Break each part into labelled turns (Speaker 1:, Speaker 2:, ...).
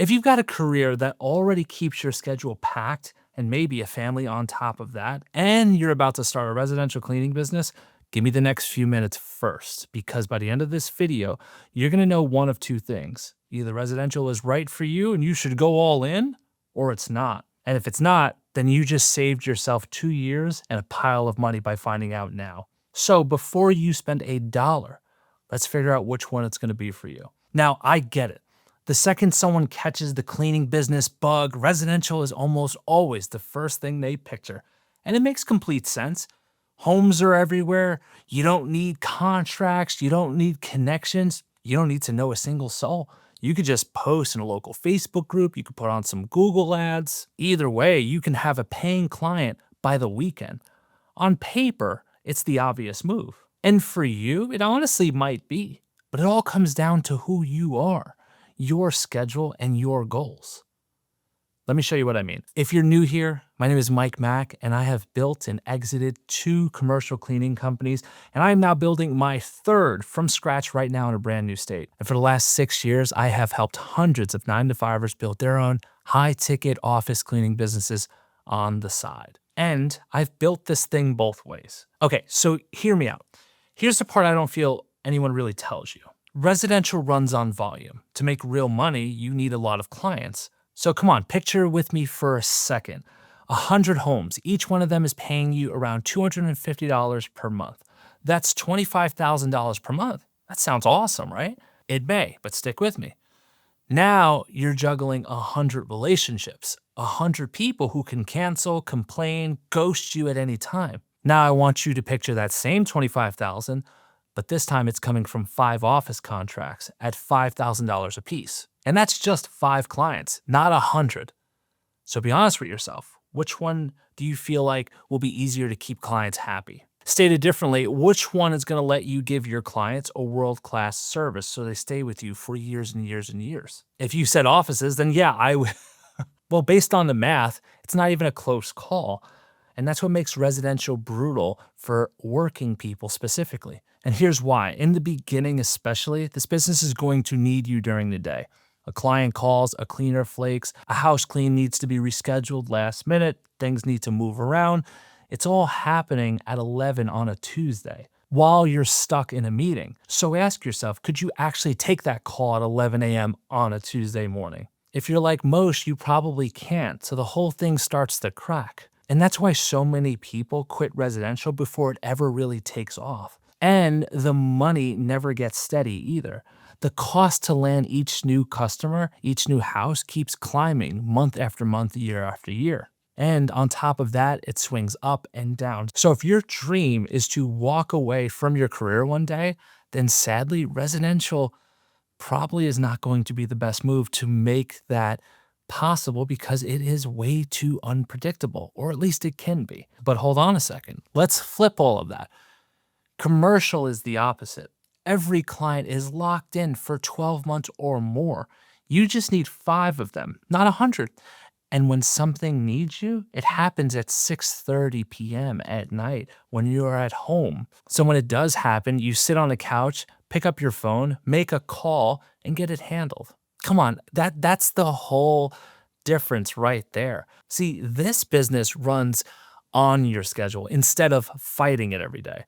Speaker 1: If you've got a career that already keeps your schedule packed and maybe a family on top of that, and you're about to start a residential cleaning business, give me the next few minutes first, because by the end of this video, you're gonna know one of two things. Either residential is right for you and you should go all in, or it's not. And if it's not, then you just saved yourself 2 years and a pile of money by finding out now. So before you spend a dollar, let's figure out which one it's gonna be for you. Now, I get it. The second someone catches the cleaning business bug, residential is almost always the first thing they picture. And it makes complete sense. Homes are everywhere. You don't need contracts. You don't need connections. You don't need to know a single soul. You could just post in a local Facebook group. You could put on some Google ads. Either way, you can have a paying client by the weekend. On paper, it's the obvious move. And for you, it honestly might be. But it all comes down to who you are, your schedule, and your goals. Let me show you what I mean. If you're new here, my name is Mike Mack, and I have built and exited 2 commercial cleaning companies, and I am now building my 3rd from scratch right now in a brand new state. And for the last 6 years, I have helped hundreds of 9-to-5ers build their own high-ticket office cleaning businesses on the side. And I've built this thing both ways. Okay, so hear me out. Here's the part I don't feel anyone really tells you. Residential runs on volume. To make real money, you need a lot of clients. So come on, picture with me for a second. 100 homes, each one of them is paying you around $250 per month. That's $25,000 per month. That sounds awesome, right? It may, but stick with me. Now you're juggling 100 relationships, 100 people who can cancel, complain, ghost you at any time. Now I want you to picture that same $25,000, but this time it's coming from 5 office contracts at $5,000 a piece. And that's just 5 clients, not 100. So be honest with yourself. Which one do you feel like will be easier to keep clients happy? Stated differently, which one is going to let you give your clients a world-class service so they stay with you for years and years and years? If you said offices, then yeah, I would. Well, based on the math, it's not even a close call. And that's what makes residential brutal for working people specifically. And here's why. In the beginning especially, this business is going to need you during the day. A client calls, a cleaner flakes, a house clean needs to be rescheduled last minute, things need to move around. It's all happening at 11 on a Tuesday while you're stuck in a meeting. So ask yourself, could you actually take that call at 11 a.m. on a Tuesday morning? If you're like most, you probably can't, so the whole thing starts to crack. And that's why so many people quit residential before it ever really takes off. And the money never gets steady either. The cost to land each new customer, each new house keeps climbing month after month, year after year. And on top of that, it swings up and down. So if your dream is to walk away from your career one day, then sadly, residential probably is not going to be the best move to make that possible because it is way too unpredictable, or at least it can be. But hold on a second. Let's flip all of that. Commercial is the opposite. Every client is locked in for 12 months or more. You just need 5 of them, not 100. And when something needs you, it happens at 6:30 p.m. at night when you're at home. So when it does happen, you sit on the couch, pick up your phone, make a call, and get it handled. Come on, that's the whole difference right there. See, this business runs on your schedule instead of fighting it every day.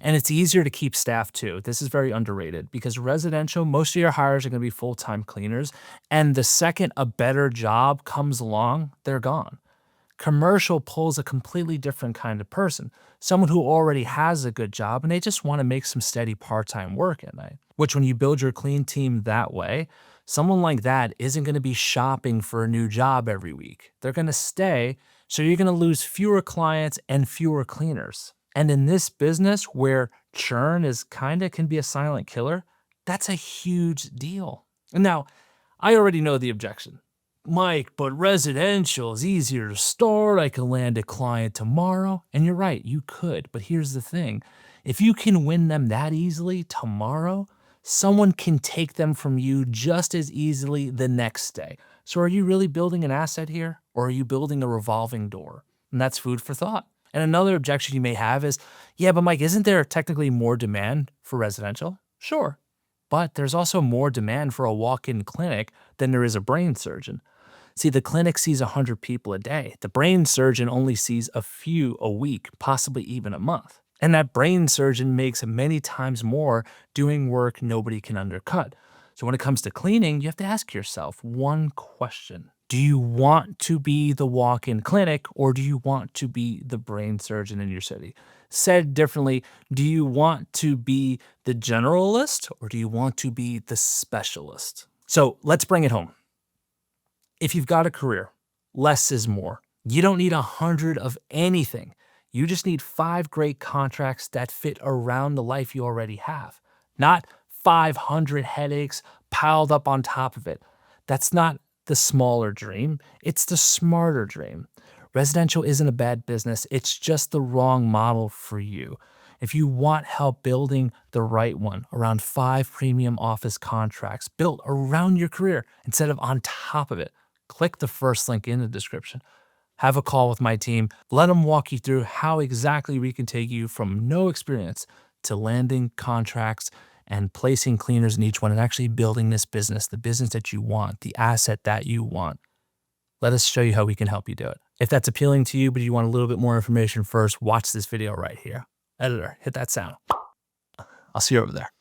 Speaker 1: And it's easier to keep staff too. This is very underrated because residential, most of your hires are going to be full-time cleaners. And the second a better job comes along, they're gone. Commercial pulls a completely different kind of person, someone who already has a good job and they just want to make some steady part-time work at night. Which when you build your clean team that way, someone like that isn't going to be shopping for a new job every week. They're going to stay, so you're going to lose fewer clients and fewer cleaners. And in this business where churn can be a silent killer, that's a huge deal. And now, I already know the objection. Mike, but residential is easier to start. I can land a client tomorrow. And you're right, you could. But here's the thing. If you can win them that easily tomorrow, someone can take them from you just as easily the next day. So are you really building an asset here? Or are you building a revolving door? And that's food for thought. And another objection you may have is, yeah, but Mike, isn't there technically more demand for residential? Sure. but there's also more demand for a walk-in clinic than there is a brain surgeon. See, the clinic sees 100 people a day. The brain surgeon only sees a few a week, possibly even a month. And that brain surgeon makes many times more doing work nobody can undercut. So when it comes to cleaning, you have to ask yourself one question. Do you want to be the walk-in clinic or do you want to be the brain surgeon in your city? Said differently, do you want to be the generalist or do you want to be the specialist? So let's bring it home. If you've got a career, less is more. You don't need 100 of anything. You just need 5 great contracts that fit around the life you already have, not 500 headaches piled up on top of it. That's not the smaller dream, it's the smarter dream. Residential isn't a bad business, it's just the wrong model for you. If you want help building the right one around 5 premium office contracts built around your career instead of on top of it, click the first link in the description. Have a call with my team. Let them walk you through how exactly we can take you from no experience to landing contracts and placing cleaners in each one and actually building this business, the business that you want, the asset that you want. Let us show you how we can help you do it. If that's appealing to you, but you want a little bit more information first, watch this video right here. Editor, hit that sound. I'll see you over there.